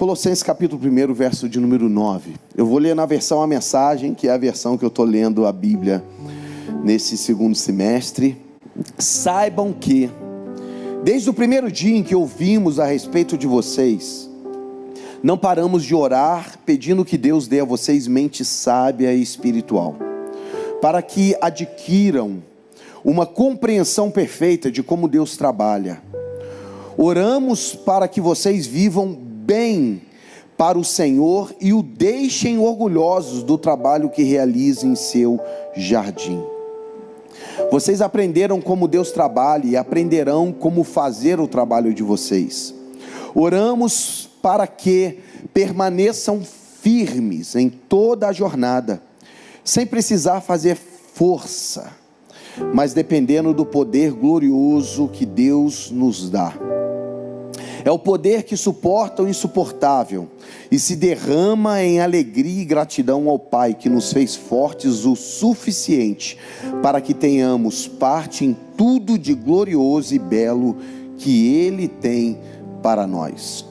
Colossenses capítulo 1, verso de número 9. Eu vou ler na versão A Mensagem, que é a versão que eu estou lendo a Bíblia nesse segundo semestre. Saibam que, desde o primeiro dia em que ouvimos a respeito de vocês, não paramos de orar, pedindo que Deus dê a vocês mente sábia e espiritual, para que adquiram uma compreensão perfeita de como Deus trabalha. Oramos para que vocês vivam bem para o Senhor e o deixem orgulhosos do trabalho que realiza em seu jardim. Vocês aprenderam como Deus trabalha e aprenderão como fazer o trabalho de vocês. Oramos para que permaneçam firmes em toda a jornada, sem precisar fazer força, mas dependendo do poder glorioso que Deus nos dá. É o poder que suporta o insuportável e se derrama em alegria e gratidão ao Pai, que nos fez fortes o suficiente para que tenhamos parte em tudo de glorioso e belo que Ele tem para nós.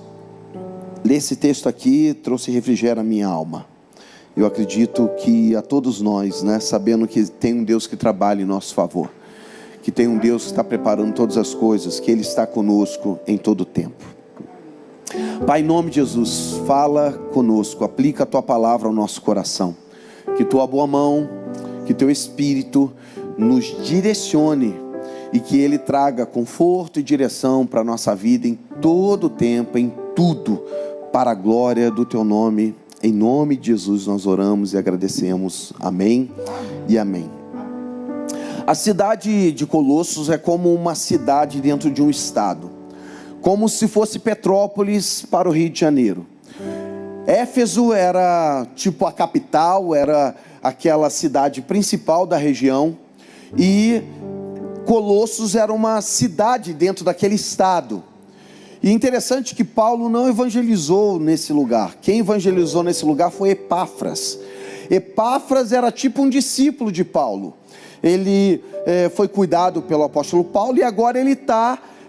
Ler esse texto aqui trouxe refrigério à minha alma. Eu acredito que a todos nós, sabendo que tem um Deus que trabalha em nosso favor, que tem um Deus que está preparando todas as coisas, que Ele está conosco em todo o tempo. Pai, em nome de Jesus, fala conosco, aplica a Tua palavra ao nosso coração, que Tua boa mão, que Teu Espírito nos direcione, e que Ele traga conforto e direção para a nossa vida em todo o tempo, em tudo, para a glória do Teu nome. Em nome de Jesus nós oramos e agradecemos, amém e amém. A cidade de Colossos é como uma cidade dentro de um estado, como se fosse Petrópolis para o Rio de Janeiro. Éfeso era tipo a capital, era aquela cidade principal da região, e Colossos era uma cidade dentro daquele estado. E é interessante que Paulo não evangelizou nesse lugar. Quem evangelizou nesse lugar foi Epáfras. Epáfras era tipo um discípulo de Paulo. Ele foi cuidado pelo apóstolo Paulo e agora ele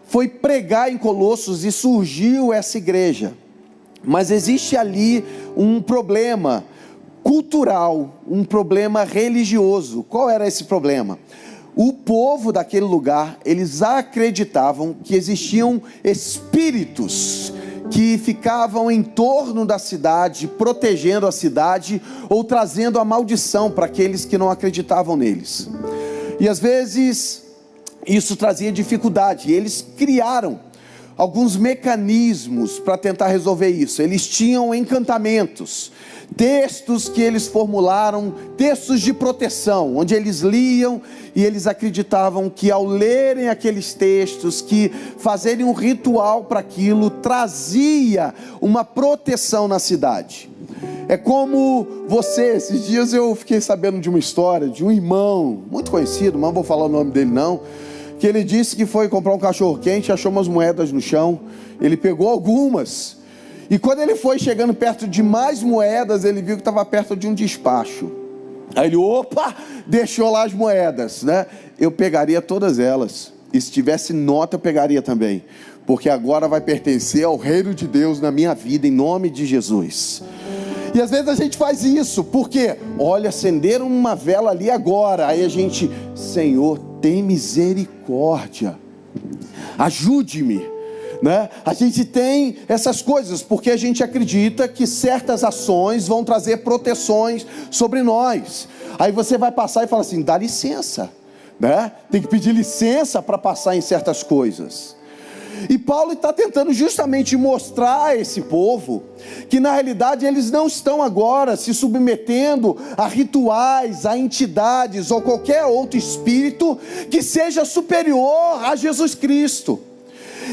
foi pregar em Colossos e surgiu essa igreja. Mas existe ali um problema cultural, um problema religioso. Qual era esse problema? O povo daquele lugar, eles acreditavam que existiam espíritos que ficavam em torno da cidade, protegendo a cidade ou trazendo a maldição para aqueles que não acreditavam neles. E às vezes isso trazia dificuldade, e eles criaram alguns mecanismos para tentar resolver isso. Eles tinham encantamentos, textos que eles formularam, textos de proteção, onde eles liam e eles acreditavam que ao lerem aqueles textos, que fazerem um ritual para aquilo, trazia uma proteção na cidade. É como você, esses dias eu fiquei sabendo de uma história de um irmão, muito conhecido, mas não vou falar o nome dele não, que ele disse que foi comprar um cachorro quente, achou umas moedas no chão, ele pegou algumas, e quando ele foi chegando perto de mais moedas, ele viu que estava perto de um despacho. Aí ele, deixou lá as moedas, Eu pegaria todas elas, e se tivesse nota eu pegaria também, porque agora vai pertencer ao reino de Deus na minha vida, em nome de Jesus. E às vezes a gente faz isso, porque, olha, acenderam uma vela ali agora, aí a gente, Senhor, tem misericórdia, ajude-me, A gente tem essas coisas, porque a gente acredita que certas ações vão trazer proteções sobre nós. Aí você vai passar e fala assim, dá licença, Tem que pedir licença para passar em certas coisas. E Paulo está tentando justamente mostrar a esse povo que na realidade eles não estão agora se submetendo a rituais, a entidades ou qualquer outro espírito que seja superior a Jesus Cristo.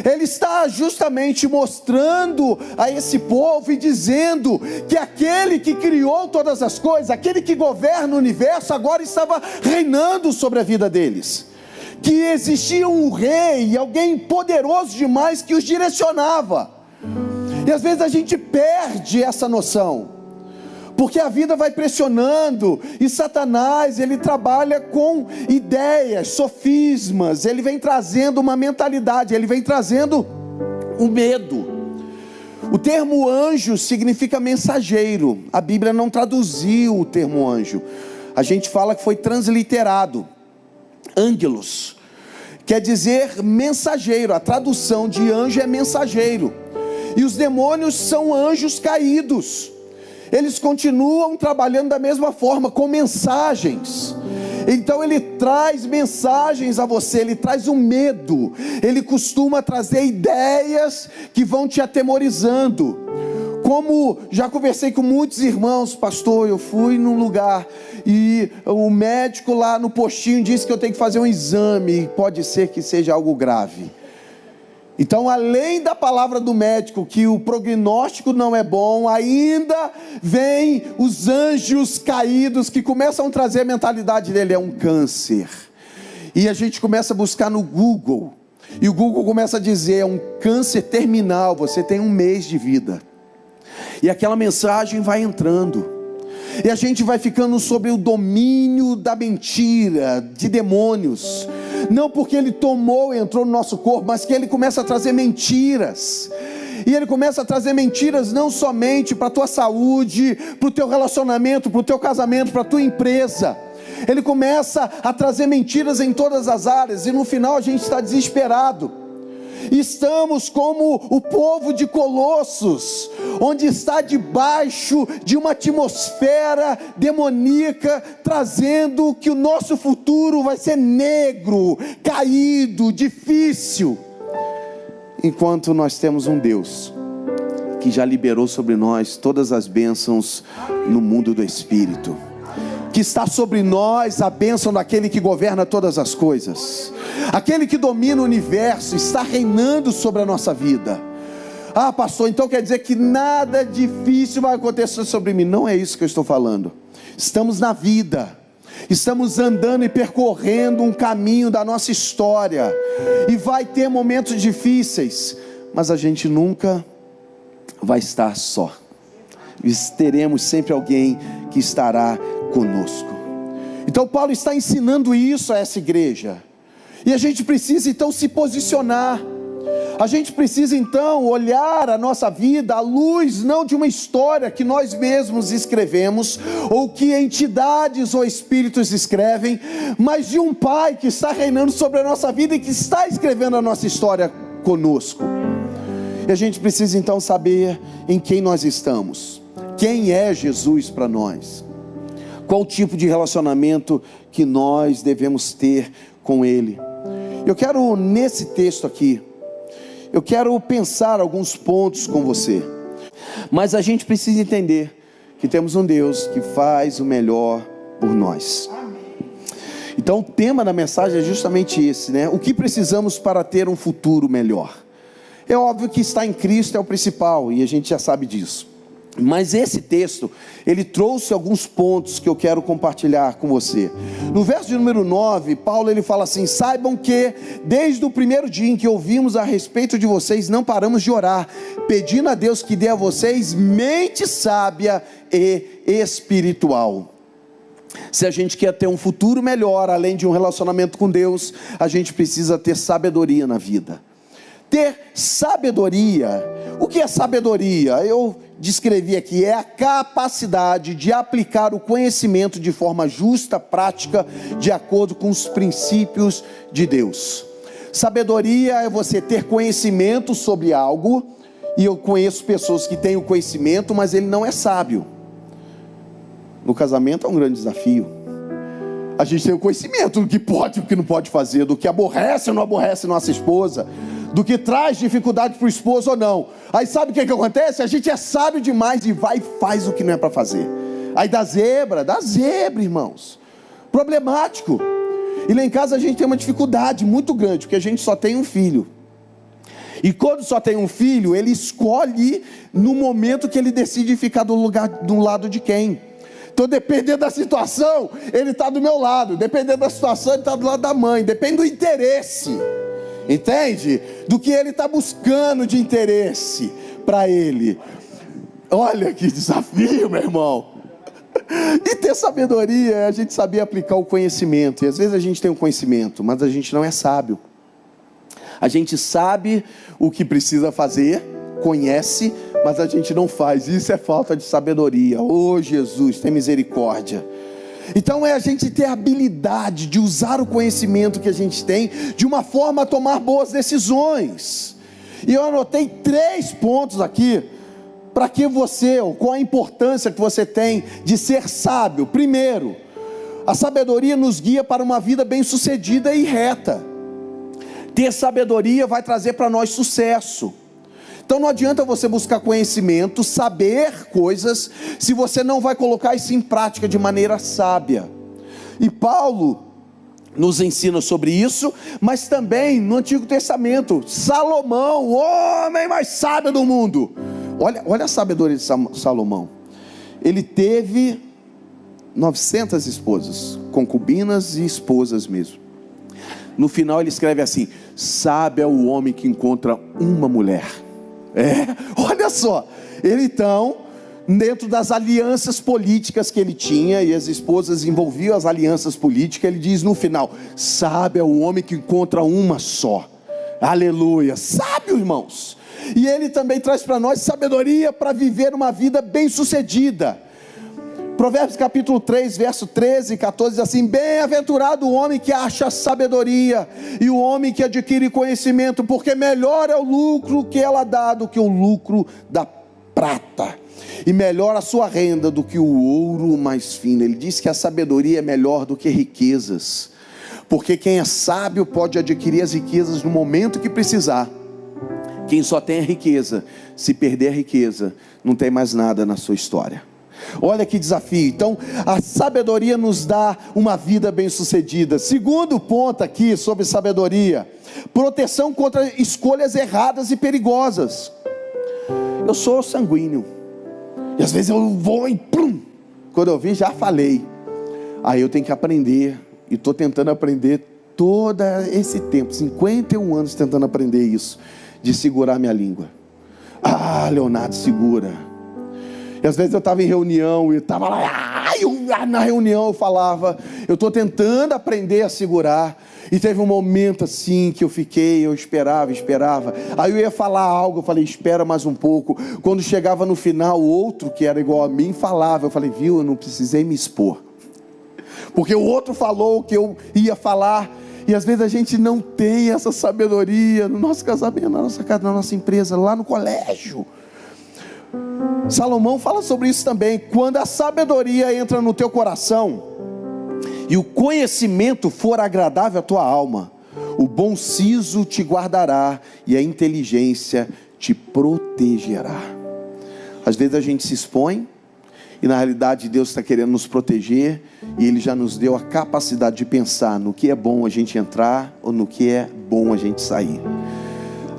Ele está justamente mostrando a esse povo e dizendo que aquele que criou todas as coisas, aquele que governa o universo, agora estava reinando sobre a vida deles. Que existia um rei, alguém poderoso demais que os direcionava. E às vezes a gente perde essa noção, porque a vida vai pressionando, e Satanás, ele trabalha com ideias, sofismas, ele vem trazendo uma mentalidade, ele vem trazendo o medo. O termo anjo significa mensageiro. A Bíblia não traduziu o termo anjo. A gente fala que foi transliterado. Angelos quer dizer mensageiro. A tradução de anjo é mensageiro. E os demônios são anjos caídos. Eles continuam trabalhando da mesma forma, com mensagens. Então ele traz mensagens a você, ele traz um medo. Ele costuma trazer ideias que vão te atemorizando. Como já conversei com muitos irmãos, pastor, eu fui num lugar e o médico lá no postinho disse que eu tenho que fazer um exame, e pode ser que seja algo grave. Então, além da palavra do médico, que o prognóstico não é bom, ainda vem os anjos caídos que começam a trazer a mentalidade dele, é um câncer. E a gente começa a buscar no Google, e o Google começa a dizer, é um câncer terminal, você tem 1 mês de vida. E aquela mensagem vai entrando. E a gente vai ficando sob o domínio da mentira, de demônios. Não porque ele entrou no nosso corpo, mas que ele começa a trazer mentiras. E ele começa a trazer mentiras não somente para a tua saúde, para o teu relacionamento, para o teu casamento, para a tua empresa. Ele começa a trazer mentiras em todas as áreas. E no final a gente está desesperado. Estamos como o povo de Colossos, onde está debaixo de uma atmosfera demoníaca, trazendo que o nosso futuro vai ser negro, caído, difícil. Enquanto nós temos um Deus que já liberou sobre nós todas as bênçãos no mundo do Espírito, que está sobre nós a bênção daquele que governa todas as coisas, aquele que domina o universo, está reinando sobre a nossa vida. Ah, pastor, então quer dizer que nada difícil vai acontecer sobre mim? Não é isso que eu estou falando. Estamos na vida, estamos andando e percorrendo um caminho da nossa história, e vai ter momentos difíceis, mas a gente nunca vai estar só. Teremos sempre alguém que estará conosco. Então Paulo está ensinando isso a essa igreja, e a gente precisa então se posicionar. A gente precisa então olhar a nossa vida à luz não de uma história que nós mesmos escrevemos, ou que entidades ou espíritos escrevem, mas de um Pai que está reinando sobre a nossa vida e que está escrevendo a nossa história conosco. E a gente precisa então saber em quem nós estamos. Quem é Jesus para nós? Qual o tipo de relacionamento que nós devemos ter com Ele? Eu quero, nesse texto aqui, eu quero pensar alguns pontos com você. Mas a gente precisa entender que temos um Deus que faz o melhor por nós. Então o tema da mensagem é justamente esse, né? O que precisamos para ter um futuro melhor? É óbvio que estar em Cristo é o principal, e a gente já sabe disso. Mas esse texto, ele trouxe alguns pontos que eu quero compartilhar com você. No verso de número 9, Paulo ele fala assim: saibam que desde o primeiro dia em que ouvimos a respeito de vocês, não paramos de orar, pedindo a Deus que dê a vocês mente sábia e espiritual. Se a gente quer ter um futuro melhor, além de um relacionamento com Deus, a gente precisa ter sabedoria na vida. Ter sabedoria. O que é sabedoria? Eu descrevi aqui, é a capacidade de aplicar o conhecimento de forma justa, prática, de acordo com os princípios de Deus. Sabedoria é você ter conhecimento sobre algo, e eu conheço pessoas que têm o conhecimento, mas ele não é sábio. No casamento é um grande desafio. A gente tem o conhecimento do que pode e do que não pode fazer, do que aborrece ou não aborrece nossa esposa, do que traz dificuldade para o esposo ou não. Aí sabe o que acontece? A gente é sábio demais e vai e faz o que não é para fazer. Aí dá zebra, irmãos. Problemático. E lá em casa a gente tem uma dificuldade muito grande, porque a gente só tem um filho. E quando só tem um filho, ele escolhe no momento que ele decide ficar do lado de quem. Então, dependendo da situação, ele está do meu lado. Dependendo da situação, ele está do lado da mãe. Depende do interesse. Entende? Do que ele está buscando de interesse para ele. Olha que desafio, meu irmão. E ter sabedoria é a gente saber aplicar o conhecimento. E às vezes a gente tem o conhecimento, mas a gente não é sábio. A gente sabe o que precisa fazer, conhece, mas a gente não faz. Isso é falta de sabedoria. Oh, Jesus, tem misericórdia. Então é a gente ter a habilidade de usar o conhecimento que a gente tem de uma forma a tomar boas decisões. E eu anotei 3 pontos aqui, para que você, ou qual a importância que você tem de ser sábio. Primeiro, a sabedoria nos guia para uma vida bem-sucedida e reta. Ter sabedoria vai trazer para nós sucesso. Então não adianta você buscar conhecimento, saber coisas, se você não vai colocar isso em prática de maneira sábia. E Paulo nos ensina sobre isso, mas também no Antigo Testamento, Salomão, o homem mais sábio do mundo. Olha a sabedoria de Salomão. Ele teve 900 esposas, concubinas e esposas mesmo. No final ele escreve assim: sábio é o homem que encontra uma mulher. Olha só, ele então, dentro das alianças políticas que ele tinha, e as esposas envolviam as alianças políticas, ele diz no final: sábio é o homem que encontra uma só. Aleluia, sábio, irmãos. E ele também traz para nós sabedoria para viver uma vida bem sucedida. Provérbios capítulo 3, verso 13 e 14 diz assim: bem-aventurado o homem que acha sabedoria e o homem que adquire conhecimento, porque melhor é o lucro que ela dá do que o lucro da prata, e melhor a sua renda do que o ouro mais fino. Ele diz que a sabedoria é melhor do que riquezas, porque quem é sábio pode adquirir as riquezas no momento que precisar. Quem só tem a riqueza, se perder a riqueza, não tem mais nada na sua história. Olha que desafio. Então a sabedoria nos dá uma vida bem sucedida. Segundo ponto aqui sobre sabedoria: proteção contra escolhas erradas e perigosas. Eu sou sanguíneo, e às vezes eu vou e pum, quando eu vi já falei. Aí eu tenho que aprender, e estou tentando aprender todo esse tempo, 51 anos tentando aprender isso, de segurar minha língua. Leonardo, segura. E às vezes eu estava em reunião e estava lá, na reunião eu falava, eu estou tentando aprender a segurar. E teve um momento assim que eu esperava. Aí eu ia falar algo, eu falei, espera mais um pouco. Quando chegava no final, o outro que era igual a mim falava, eu falei, viu, eu não precisei me expor, porque o outro falou o que eu ia falar. E às vezes a gente não tem essa sabedoria no nosso casamento, na nossa casa, na nossa empresa, lá no colégio. Salomão fala sobre isso também. Quando a sabedoria entra no teu coração e o conhecimento for agradável à tua alma, o bom siso te guardará e a inteligência te protegerá. Às vezes a gente se expõe e na realidade Deus está querendo nos proteger, e Ele já nos deu a capacidade de pensar no que é bom a gente entrar ou no que é bom a gente sair.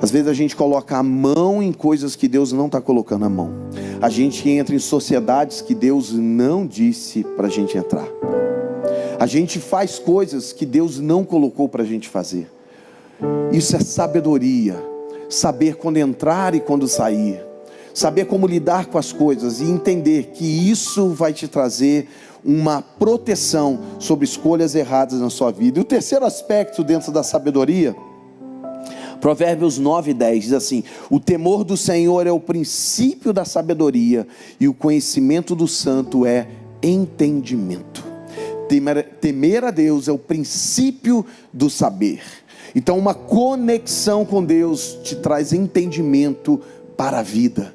Às vezes a gente coloca a mão em coisas que Deus não está colocando a mão. A gente entra em sociedades que Deus não disse para a gente entrar. A gente faz coisas que Deus não colocou para a gente fazer. Isso é sabedoria. Saber quando entrar e quando sair. Saber como lidar com as coisas e entender que isso vai te trazer uma proteção sobre escolhas erradas na sua vida. E o terceiro aspecto dentro da sabedoria, Provérbios 9:10 diz assim: o temor do Senhor é o princípio da sabedoria, e o conhecimento do santo é entendimento. Temer a Deus é o princípio do saber. Então uma conexão com Deus te traz entendimento para a vida.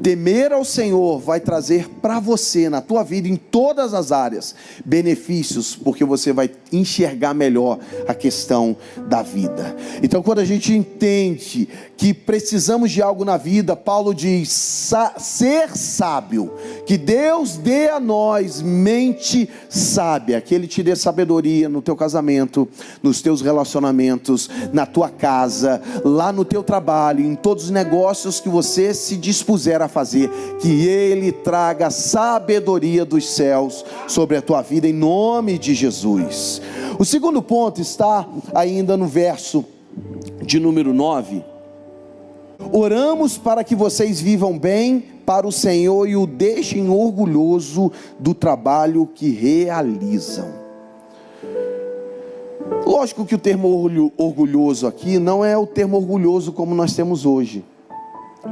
Temer ao Senhor vai trazer para você, na tua vida, em todas as áreas, benefícios, porque você vai enxergar melhor a questão da vida. Então quando a gente entende que precisamos de algo na vida, Paulo diz, ser sábio, que Deus dê a nós mente sábia, que Ele te dê sabedoria no teu casamento, nos teus relacionamentos, na tua casa, lá no teu trabalho, em todos os negócios que você se dispuser a fazer, que Ele traga sabedoria dos céus sobre a tua vida, em nome de Jesus. O segundo ponto está ainda no verso de número 9. Oramos para que vocês vivam bem para o Senhor e o deixem orgulhoso do trabalho que realizam. Lógico que o termo orgulhoso aqui não é o termo orgulhoso como nós temos hoje.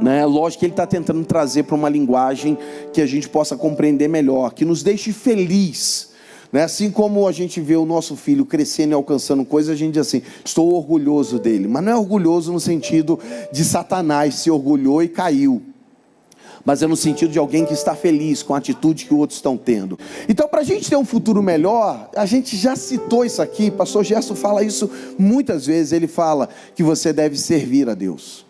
né? Lógico que ele está tentando trazer para uma linguagem que a gente possa compreender melhor, que nos deixe feliz, né? Assim como a gente vê o nosso filho crescendo e alcançando coisas, a gente diz assim, estou orgulhoso dele, mas não é orgulhoso no sentido de Satanás se orgulhou e caiu, mas é no sentido de alguém que está feliz com a atitude que outros estão tendo. Então, para a gente ter um futuro melhor, a gente já citou isso aqui, pastor Gerson fala isso muitas vezes, ele fala que você deve servir a Deus.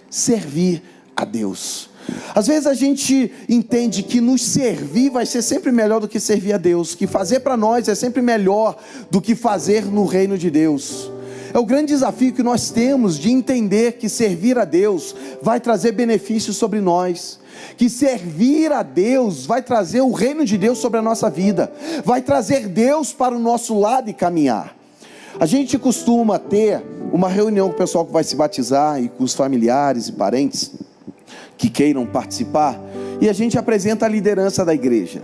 Servir a Deus. Às vezes a gente entende que nos servir vai ser sempre melhor do que servir a Deus, que fazer para nós é sempre melhor do que fazer no reino de Deus. É o grande desafio que nós temos de entender que servir a Deus vai trazer benefícios sobre nós, que servir a Deus vai trazer o reino de Deus sobre a nossa vida, vai trazer Deus para o nosso lado e caminhar. A gente costuma ter uma reunião com o pessoal que vai se batizar e com os familiares e parentes que queiram participar, e a gente apresenta a liderança da igreja.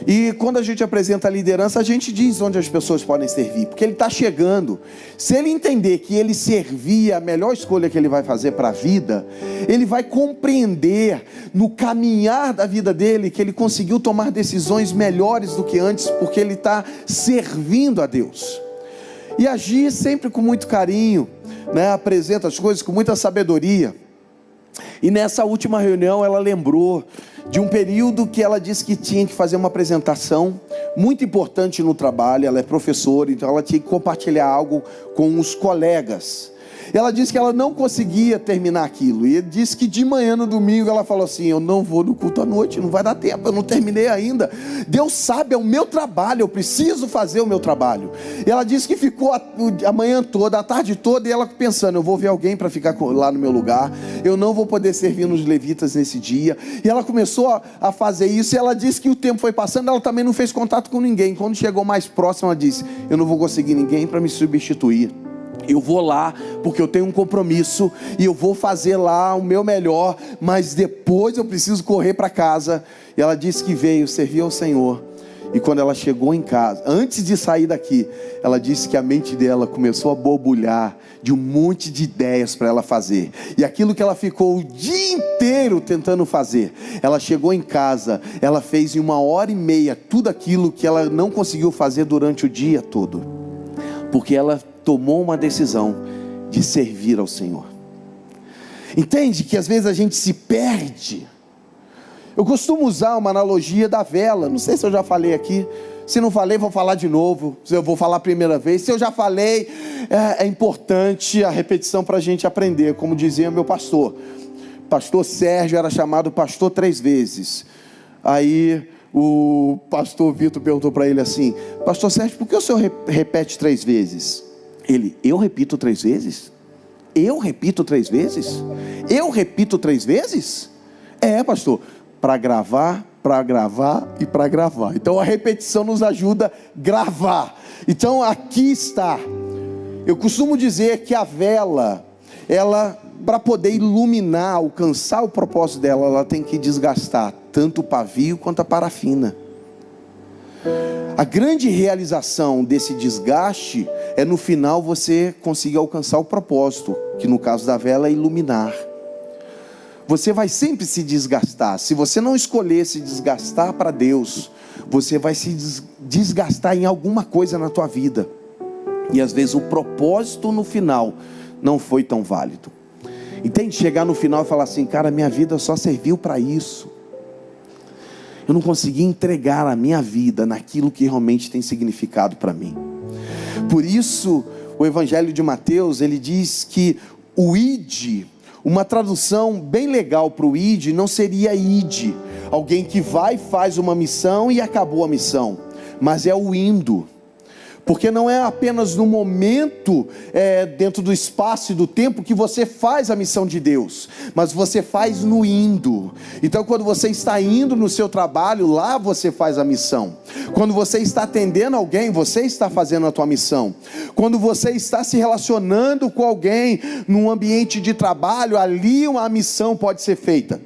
E quando a gente apresenta a liderança, a gente diz onde as pessoas podem servir, porque ele está chegando. Se ele entender que ele servir é a melhor escolha que ele vai fazer para a vida, ele vai compreender no caminhar da vida dele que ele conseguiu tomar decisões melhores do que antes, porque ele está servindo a Deus. E agir sempre com muito carinho, né? Apresenta as coisas com muita sabedoria. E nessa última reunião ela lembrou de um período que ela disse que tinha que fazer uma apresentação muito importante no trabalho. Ela é professora, então ela tinha que compartilhar algo com os colegas. Ela disse que ela não conseguia terminar aquilo, e disse que de manhã no domingo ela falou assim, eu não vou no culto à noite, não vai dar tempo, eu não terminei ainda, Deus sabe, é o meu trabalho, eu preciso fazer o meu trabalho. E ela disse que ficou a manhã toda, a tarde toda, e ela pensando, eu vou ver alguém para ficar lá no meu lugar, eu não vou poder servir nos levitas nesse dia. E ela começou a fazer isso, e ela disse que o tempo foi passando, ela também não fez contato com ninguém. Quando chegou mais próximo, ela disse, eu não vou conseguir ninguém para me substituir, eu vou lá porque eu tenho um compromisso e eu vou fazer lá o meu melhor, mas depois eu preciso correr para casa. E ela disse que veio servir ao Senhor, e quando ela chegou em casa, antes de sair daqui, ela disse que a mente dela começou a borbulhar de um monte de ideias para ela fazer, e aquilo que ela ficou o dia inteiro tentando fazer, ela chegou em casa, ela fez em 1h30 tudo aquilo que ela não conseguiu fazer durante o dia todo, porque ela tomou uma decisão de servir ao Senhor. Entende que às vezes a gente se perde. Eu costumo usar uma analogia da vela, não sei se eu já falei aqui, se não falei vou falar de novo, se eu vou falar a primeira vez, se eu já falei, é importante a repetição para a gente aprender, como dizia meu pastor Sérgio era chamado pastor 3 vezes, aí o pastor Vitor perguntou para ele assim, pastor Sérgio, por que o senhor repete 3 vezes? Ele, eu repito 3 vezes? Eu repito 3 vezes? Eu repito 3 vezes? É, pastor, para gravar e para gravar. Então a repetição nos ajuda a gravar. Então aqui está. Eu costumo dizer que a vela, ela, para poder iluminar, alcançar o propósito dela, ela tem que desgastar tanto o pavio quanto a parafina. A grande realização desse desgaste é no final você conseguir alcançar o propósito, que no caso da vela é iluminar. Você vai sempre se desgastar. Se você não escolher se desgastar para Deus, você vai se desgastar em alguma coisa na tua vida, e às vezes o propósito no final não foi tão válido. Entende? Chegar no final e falar assim, cara, minha vida só serviu para isso, eu não consegui entregar a minha vida naquilo que realmente tem significado para mim. Por isso, o Evangelho de Mateus, ele diz que o id, uma tradução bem legal para o id, não seria id, alguém que vai e faz uma missão e acabou a missão, mas é o indo. Porque não é apenas no momento, dentro do espaço e do tempo, que você faz a missão de Deus, mas você faz no indo. Então quando você está indo no seu trabalho, lá você faz a missão. Quando você está atendendo alguém, você está fazendo a tua missão. Quando você está se relacionando com alguém num ambiente de trabalho, ali uma missão pode ser feita.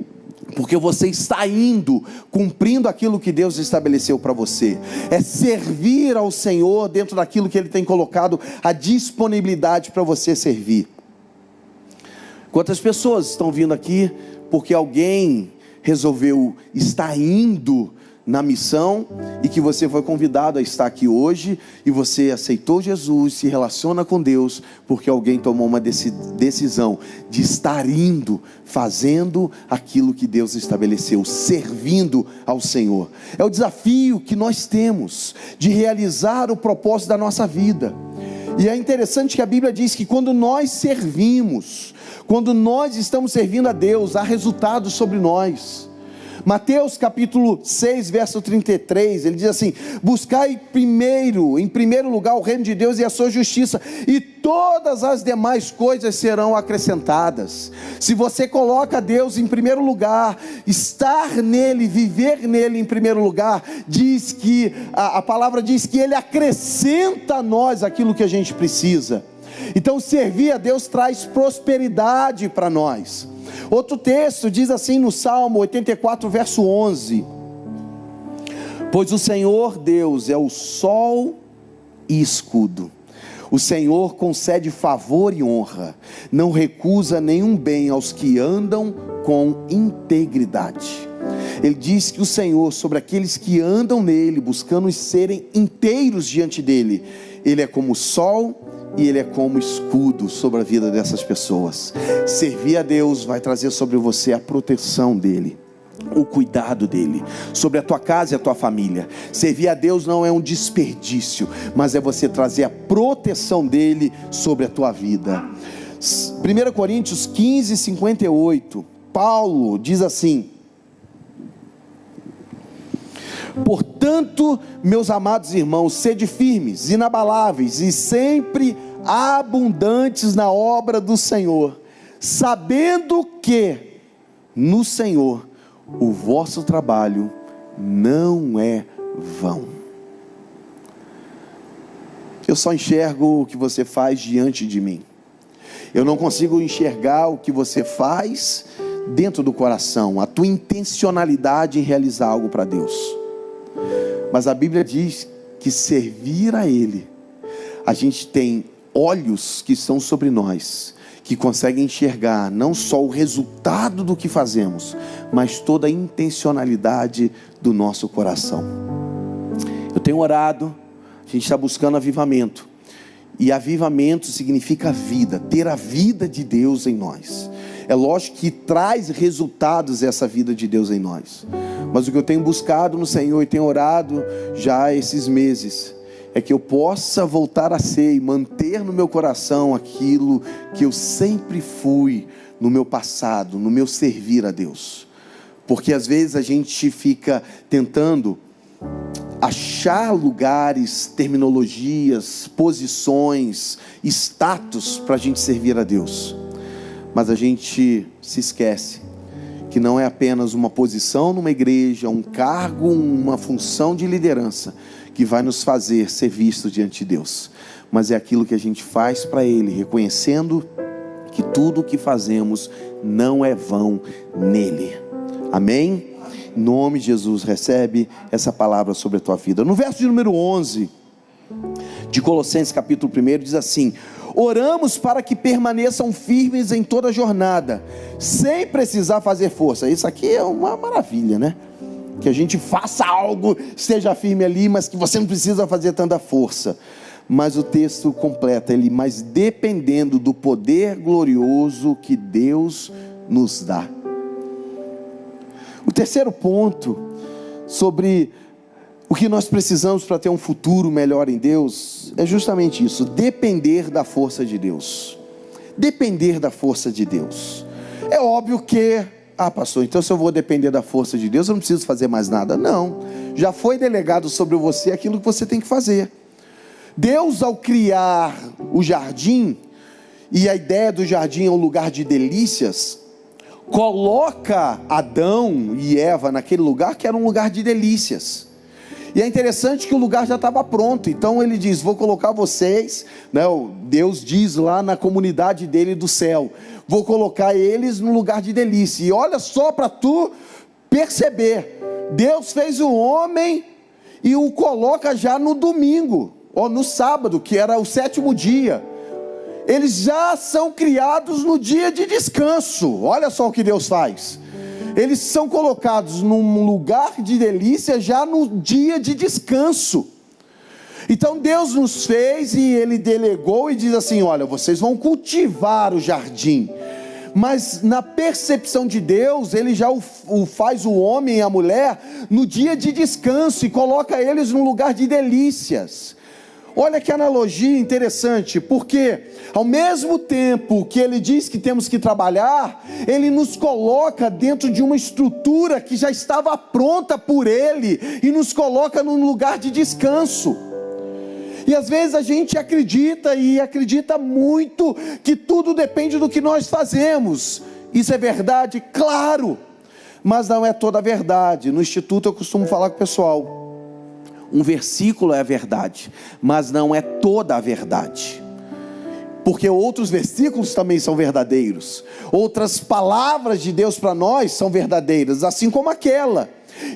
Porque você está indo, cumprindo aquilo que Deus estabeleceu para você. É servir ao Senhor dentro daquilo que Ele tem colocado a disponibilidade para você servir. Quantas pessoas estão vindo aqui porque alguém resolveu estar indo na missão, e que você foi convidado a estar aqui hoje, e você aceitou Jesus, se relaciona com Deus, porque alguém tomou uma decisão de estar indo, fazendo aquilo que Deus estabeleceu, servindo ao Senhor. É o desafio que nós temos, de realizar o propósito da nossa vida. E é interessante que a Bíblia diz que quando nós servimos, quando nós estamos servindo a Deus, há resultados sobre nós. Mateus capítulo 6, verso 33, ele diz assim: buscai em primeiro lugar o reino de Deus e a sua justiça, e todas as demais coisas serão acrescentadas. Se você coloca Deus em primeiro lugar, estar nele, viver nele em primeiro lugar, diz que, a palavra diz que ele acrescenta a nós aquilo que a gente precisa. Então servir a Deus traz prosperidade para nós. Outro texto diz assim no Salmo 84, verso 11: pois o Senhor Deus é o sol e escudo, o Senhor concede favor e honra, não recusa nenhum bem aos que andam com integridade. Ele diz que o Senhor, sobre aqueles que andam nele, buscando serem inteiros diante dele, ele é como o sol e ele é como escudo sobre a vida dessas pessoas. Servir a Deus vai trazer sobre você a proteção dele, o cuidado dele, sobre a tua casa e a tua família. Servir a Deus não é um desperdício, mas é você trazer a proteção dele sobre a tua vida. 1 Coríntios 15, 58, Paulo diz assim: portanto, meus amados irmãos, sede firmes, inabaláveis e sempre abundantes na obra do Senhor, sabendo que no Senhor o vosso trabalho não é vão. Eu só enxergo o que você faz diante de mim. Eu não consigo enxergar o que você faz dentro do coração, a tua intencionalidade em realizar algo para Deus. Mas a Bíblia diz que servir a Ele, a gente tem olhos que estão sobre nós, que conseguem enxergar não só o resultado do que fazemos, mas toda a intencionalidade do nosso coração. Eu tenho orado, a gente está buscando avivamento, e avivamento significa vida, ter a vida de Deus em nós. É lógico que traz resultados essa vida de Deus em nós, mas o que eu tenho buscado no Senhor e tenho orado já esses meses, é que eu possa voltar a ser e manter no meu coração aquilo que eu sempre fui no meu passado, no meu servir a Deus. Porque às vezes a gente fica tentando achar lugares, terminologias, posições, status para a gente servir a Deus. Mas a gente se esquece que não é apenas uma posição numa igreja, um cargo, uma função de liderança que vai nos fazer ser vistos diante de Deus, mas é aquilo que a gente faz para Ele, reconhecendo que tudo o que fazemos não é vão nele. Amém? Em nome de Jesus, recebe essa palavra sobre a tua vida. No verso de número 11 de Colossenses capítulo 1 diz assim: oramos para que permaneçam firmes em toda a jornada, sem precisar fazer força. Isso aqui é uma maravilha, né? Que a gente faça algo, esteja firme ali, mas que você não precisa fazer tanta força. Mas o texto completa ele: mas dependendo do poder glorioso que Deus nos dá. O terceiro ponto sobre o que nós precisamos para ter um futuro melhor em Deus é justamente isso: depender da força de Deus. Depender da força de Deus. É óbvio que, pastor, então se eu vou depender da força de Deus, eu não preciso fazer mais nada. Não, já foi delegado sobre você aquilo que você tem que fazer. Deus, ao criar o jardim, e a ideia do jardim é um lugar de delícias, coloca Adão e Eva naquele lugar que era um lugar de delícias. E é interessante que o lugar já estava pronto. Então ele diz: vou colocar vocês, né? Deus diz lá na comunidade dele do céu, vou colocar eles no lugar de delícia. E olha só para tu perceber, Deus fez o homem e o coloca já no domingo, ou no sábado, que era o 7º dia. Eles já são criados no dia de descanso. Olha só o que Deus faz. eles são colocados num lugar de delícia já no dia de descanso. Então Deus nos fez e Ele delegou e diz assim: olha, vocês vão cultivar o jardim. Mas na percepção de Deus, Ele já faz o homem e a mulher no dia de descanso e coloca eles num lugar de delícias. Olha que analogia interessante, porque ao mesmo tempo que Ele diz que temos que trabalhar, Ele nos coloca dentro de uma estrutura que já estava pronta por Ele e nos coloca num lugar de descanso. E às vezes a gente acredita, e acredita muito, que tudo depende do que nós fazemos. Isso é verdade? Claro, mas não é toda a verdade. No instituto eu costumo falar com o pessoal: um versículo é a verdade, mas não é toda a verdade, porque outros versículos também são verdadeiros, outras palavras de Deus para nós são verdadeiras, assim como aquela.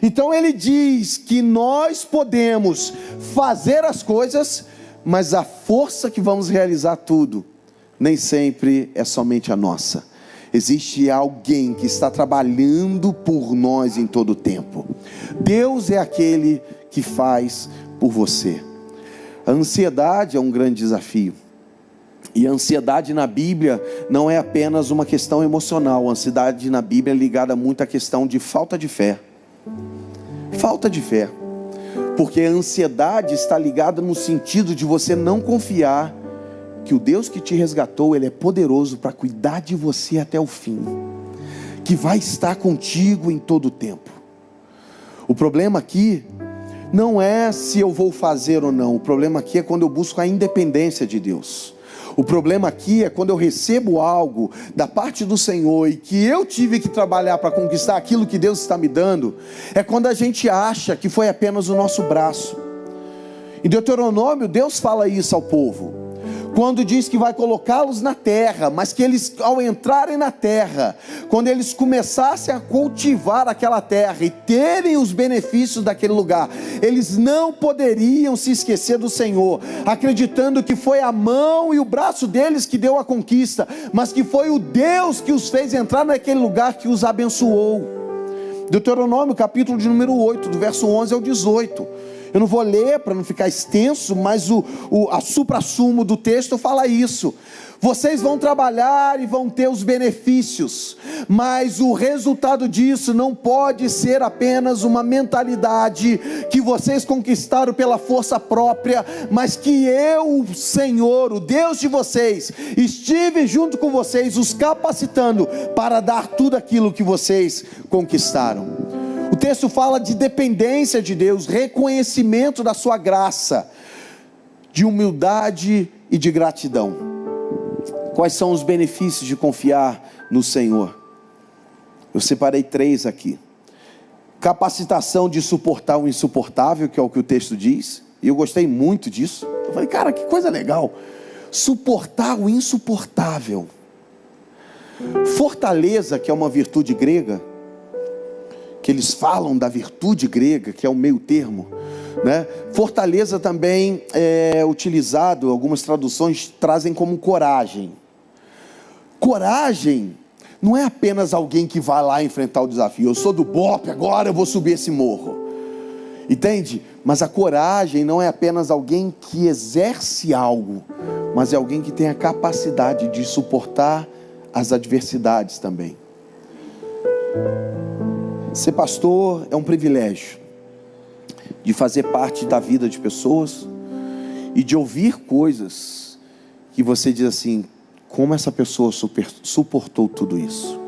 Então Ele diz que nós podemos fazer as coisas, mas a força que vamos realizar tudo, nem sempre é somente a nossa. Existe alguém que está trabalhando por nós em todo o tempo. Deus é aquele que faz por você. A ansiedade é um grande desafio. E a ansiedade na Bíblia não é apenas uma questão emocional. A ansiedade na Bíblia é ligada muito à questão de falta de fé. Falta de fé. Porque a ansiedade está ligada no sentido de você não confiar que o Deus que te resgatou, Ele é poderoso para cuidar de você até o fim, que vai estar contigo em todo o tempo. O problema aqui não é se eu vou fazer ou não. O problema aqui é quando eu busco a independência de Deus. O problema aqui é quando eu recebo algo da parte do Senhor e que eu tive que trabalhar para conquistar aquilo que Deus está me dando. É quando a gente acha que foi apenas o nosso braço. Em Deuteronômio, Deus fala isso ao povo, quando diz que vai colocá-los na terra, mas que eles, ao entrarem na terra, quando eles começassem a cultivar aquela terra e terem os benefícios daquele lugar, eles não poderiam se esquecer do Senhor, acreditando que foi a mão e o braço deles que deu a conquista, mas que foi o Deus que os fez entrar naquele lugar, que os abençoou. Deuteronômio capítulo de número 8, do verso 11 ao 18. Eu não vou ler para não ficar extenso, mas a supra-sumo do texto fala isso. Vocês vão trabalhar e vão ter os benefícios, mas o resultado disso não pode ser apenas uma mentalidade que vocês conquistaram pela força própria, mas que eu, o Senhor, o Deus de vocês, estive junto com vocês, os capacitando para dar tudo aquilo que vocês conquistaram. O texto fala de dependência de Deus, reconhecimento da sua graça, de humildade e de gratidão. Quais são os benefícios de confiar no Senhor? Eu separei 3 aqui. Capacitação de suportar o insuportável, que é o que o texto diz, e eu gostei muito disso. Eu falei, cara, que coisa legal, suportar o insuportável. Fortaleza, que é uma virtude grega, que eles falam da virtude grega, que é o meio termo, né? Fortaleza também é utilizado, algumas traduções trazem como coragem. Coragem não é apenas alguém que vai lá enfrentar o desafio. Eu sou do BOPE, agora eu vou subir esse morro. Entende? Mas a coragem não é apenas alguém que exerce algo, mas é alguém que tem a capacidade de suportar as adversidades também. Ser pastor é um privilégio, de fazer parte da vida de pessoas e de ouvir coisas que você diz assim: como essa pessoa suportou tudo isso?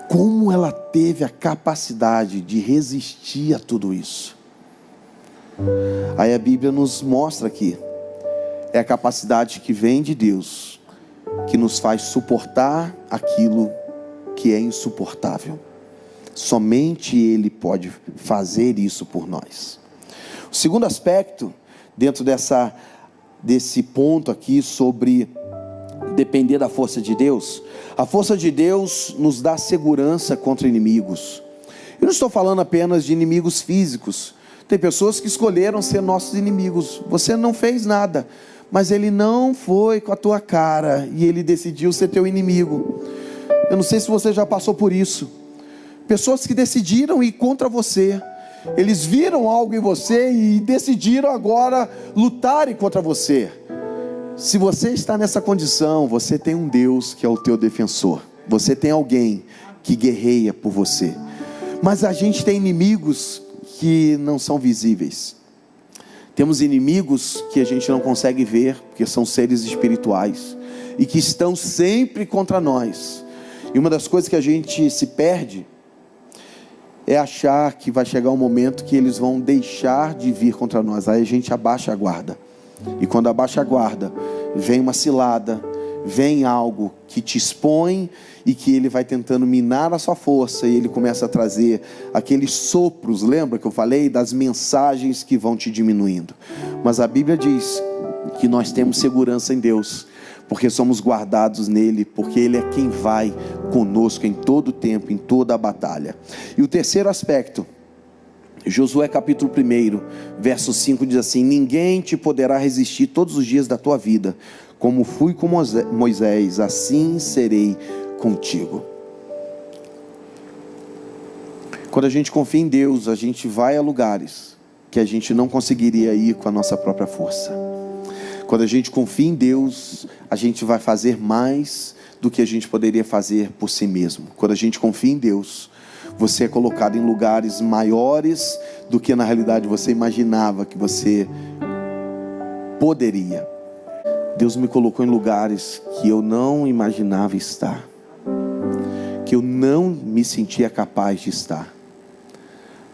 Como ela teve a capacidade de resistir a tudo isso? Aí a Bíblia nos mostra que é a capacidade que vem de Deus, que nos faz suportar aquilo que é insuportável. Somente Ele pode fazer isso por nós. O segundo aspecto, dentro desse ponto aqui sobre depender da força de Deus, a força de Deus nos dá segurança contra inimigos. Eu não estou falando apenas de inimigos físicos. Tem pessoas que escolheram ser nossos inimigos. Você não fez nada, mas ele não foi com a tua cara e ele decidiu ser teu inimigo. Eu não sei se você já passou por isso. pessoas que decidiram ir contra você. Eles viram algo em você e decidiram agora lutarem contra você. Se você está nessa condição, você tem um Deus que é o teu defensor. Você tem alguém que guerreia por você. Mas a gente tem inimigos que não são visíveis. Temos inimigos que a gente não consegue ver, porque são seres espirituais e que estão sempre contra nós. E uma das coisas que a gente se perde é achar que vai chegar um momento que eles vão deixar de vir contra nós. Aí a gente abaixa a guarda. E quando abaixa a guarda, vem uma cilada, vem algo que te expõe e que ele vai tentando minar a sua força, e ele começa a trazer aqueles sopros, lembra que eu falei? Das mensagens que vão te diminuindo. Mas a Bíblia diz que nós temos segurança em Deus, porque somos guardados nele, porque ele é quem vai conosco em todo o tempo, em toda a batalha. E o terceiro aspecto, Josué capítulo 1, verso 5 diz assim: ninguém te poderá resistir todos os dias da tua vida, como fui com Moisés, assim serei contigo. Quando a gente confia em Deus, a gente vai a lugares que a gente não conseguiria ir com a nossa própria força. Quando a gente confia em Deus, a gente vai fazer mais do que a gente poderia fazer por si mesmo. Quando a gente confia em Deus, você é colocado em lugares maiores do que na realidade você imaginava que você poderia. Deus me colocou em lugares que eu não imaginava estar, que eu não me sentia capaz de estar,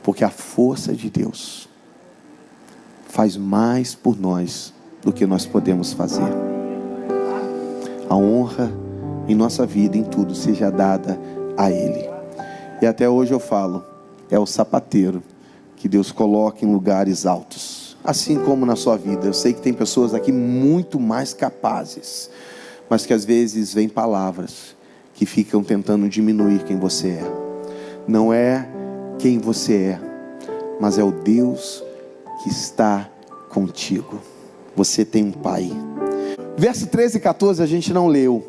porque a força de Deus faz mais por nós do que nós podemos fazer. A honra em nossa vida, em tudo, seja dada a Ele. E até hoje eu falo, é o sapateiro que Deus coloca em lugares altos, assim como na sua vida. Eu sei que tem pessoas aqui muito mais capazes, mas que às vezes vêm palavras que ficam tentando diminuir quem você é. Não é quem você é, mas é o Deus que está contigo. Você tem um Pai. Verso 13 e 14 a gente não leu,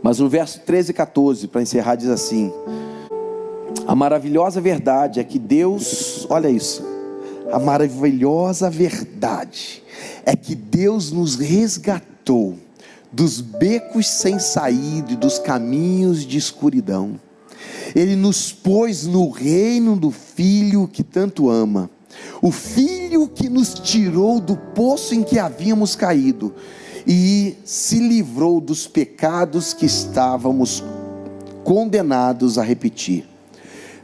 mas no verso 13 e 14, para encerrar, diz assim: a maravilhosa verdade é que Deus, olha isso, a maravilhosa verdade é que Deus nos resgatou dos becos sem saída e dos caminhos de escuridão. Ele nos pôs no reino do Filho que tanto ama, o Filho que nos tirou do poço em que havíamos caído e se livrou dos pecados que estávamos condenados a repetir.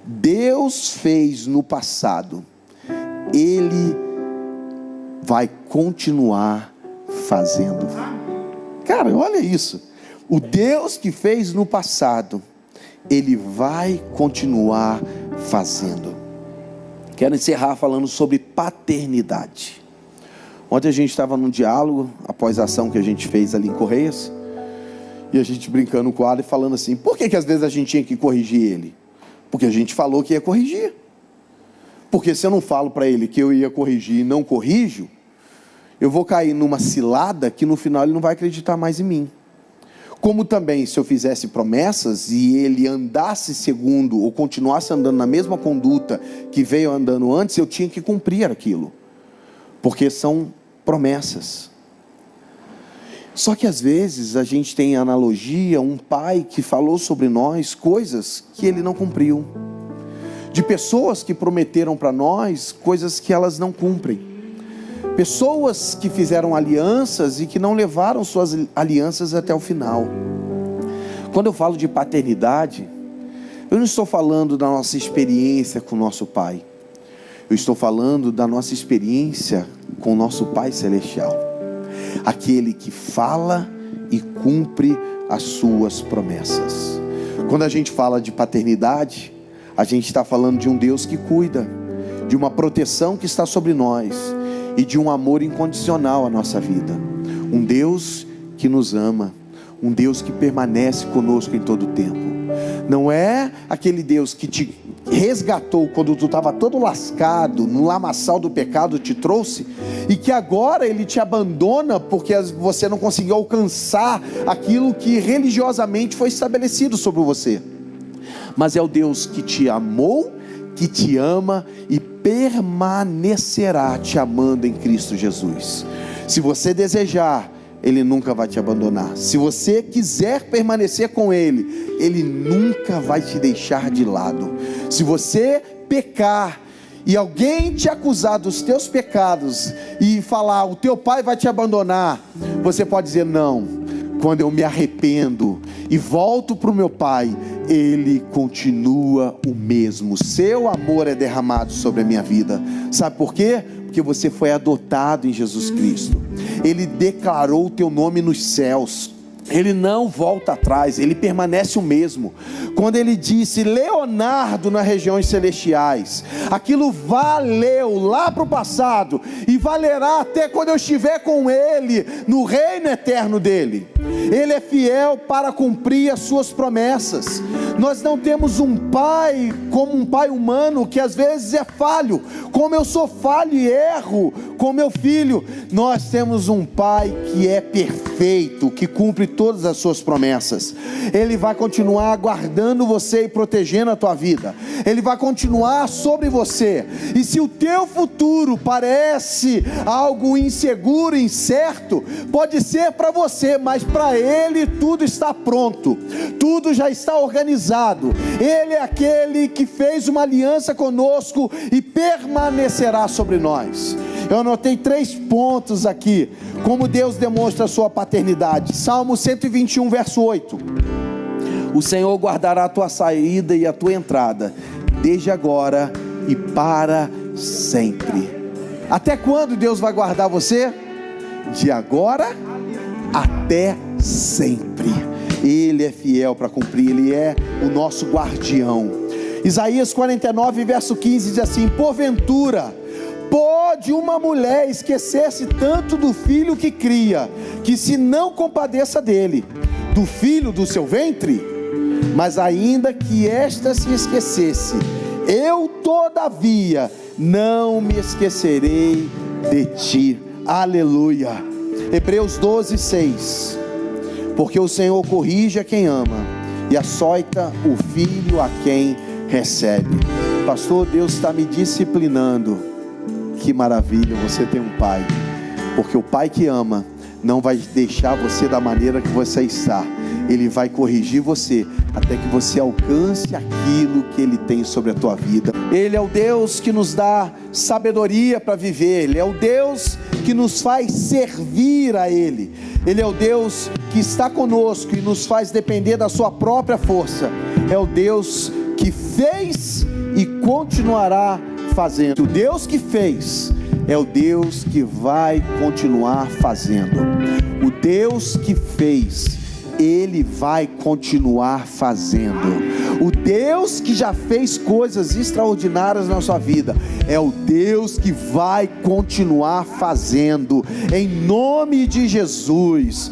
Deus fez no passado, Ele vai continuar fazendo. Cara, olha isso. O Deus que fez no passado, Ele vai continuar fazendo. Quero encerrar falando sobre paternidade. Ontem a gente estava num diálogo, após a ação que a gente fez ali em Correias, e a gente brincando com o Alan e falando assim: por que às vezes a gente tinha que corrigir ele? Porque a gente falou que ia corrigir. Porque se eu não falo para ele que eu ia corrigir e não corrijo, eu vou cair numa cilada que no final ele não vai acreditar mais em mim. Como também, se eu fizesse promessas e ele andasse segundo ou continuasse andando na mesma conduta que veio andando antes, eu tinha que cumprir aquilo, porque são promessas. Só que às vezes a gente tem analogia, um pai que falou sobre nós coisas que ele não cumpriu, de pessoas que prometeram para nós coisas que elas não cumprem, pessoas que fizeram alianças e que não levaram suas alianças até o final. Quando eu falo de paternidade, eu não estou falando da nossa experiência com o nosso pai, eu estou falando da nossa experiência com o nosso Pai Celestial, aquele que fala e cumpre as suas promessas. Quando a gente fala de paternidade, a gente está falando de um Deus que cuida, de uma proteção que está sobre nós e de um amor incondicional à nossa vida. Um Deus que nos ama, um Deus que permanece conosco em todo o tempo. Não é aquele Deus que te resgatou quando tu estava todo lascado, no lamaçal do pecado te trouxe, e que agora Ele te abandona porque você não conseguiu alcançar aquilo que religiosamente foi estabelecido sobre você. mas é o Deus que te amou, que te ama e permanecerá te amando em Cristo Jesus. Se você desejar, Ele nunca vai te abandonar. Se você quiser permanecer com Ele, Ele nunca vai te deixar de lado. Se você pecar e alguém te acusar dos teus pecados e falar, o teu pai vai te abandonar, você pode dizer, não, quando eu me arrependo e volto para o meu pai, Ele continua o mesmo, seu amor é derramado sobre a minha vida. Sabe por quê? Porque você foi adotado em Jesus Cristo. Ele declarou o teu nome nos céus. Ele não volta atrás, Ele permanece o mesmo. Quando Ele disse Leonardo nas regiões celestiais, aquilo valeu lá para o passado e valerá até quando eu estiver com Ele no reino eterno dEle. Ele é fiel para cumprir as suas promessas. Nós não temos um pai como um pai humano que às vezes é falho, como eu sou falho e erro com meu filho. Nós temos um pai que é perfeito, que cumpre todas as suas promessas. Ele vai continuar guardando você e protegendo a tua vida. Ele vai continuar sobre você. E se o teu futuro parece algo inseguro, incerto, pode ser para você, mas para Ele tudo está pronto, tudo já está organizado. Ele é aquele que fez uma aliança conosco e permanecerá sobre nós. Eu anotei 3 pontos aqui, como Deus demonstra a sua paternidade. Salmo 121, verso 8. O Senhor guardará a tua saída e a tua entrada, desde agora e para sempre. Até quando Deus vai guardar você? De agora até sempre. Ele é fiel para cumprir, Ele é o nosso guardião. Isaías 49, verso 15 diz assim: porventura pode uma mulher esquecer-se tanto do filho que cria, que se não compadeça dele, do filho do seu ventre? Mas ainda que esta se esquecesse, eu todavia não me esquecerei de ti. Aleluia. Hebreus 12, 6. Porque o Senhor corrige a quem ama e açoita o filho a quem recebe. Pastor, Deus está me disciplinando. Que maravilha, você tem um pai. Porque o pai que ama não vai deixar você da maneira que você está. Ele vai corrigir você até que você alcance aquilo que Ele tem sobre a tua vida. Ele é o Deus que nos dá sabedoria para viver. Ele é o Deus que nos faz servir a Ele. Ele é o Deus que está conosco e nos faz depender da sua própria força. É o Deus que fez e continuará fazendo. O Deus que fez é o Deus que vai continuar fazendo. O Deus que fez, Ele vai continuar fazendo. O Deus que já fez coisas extraordinárias na sua vida é o Deus que vai continuar fazendo, em nome de Jesus.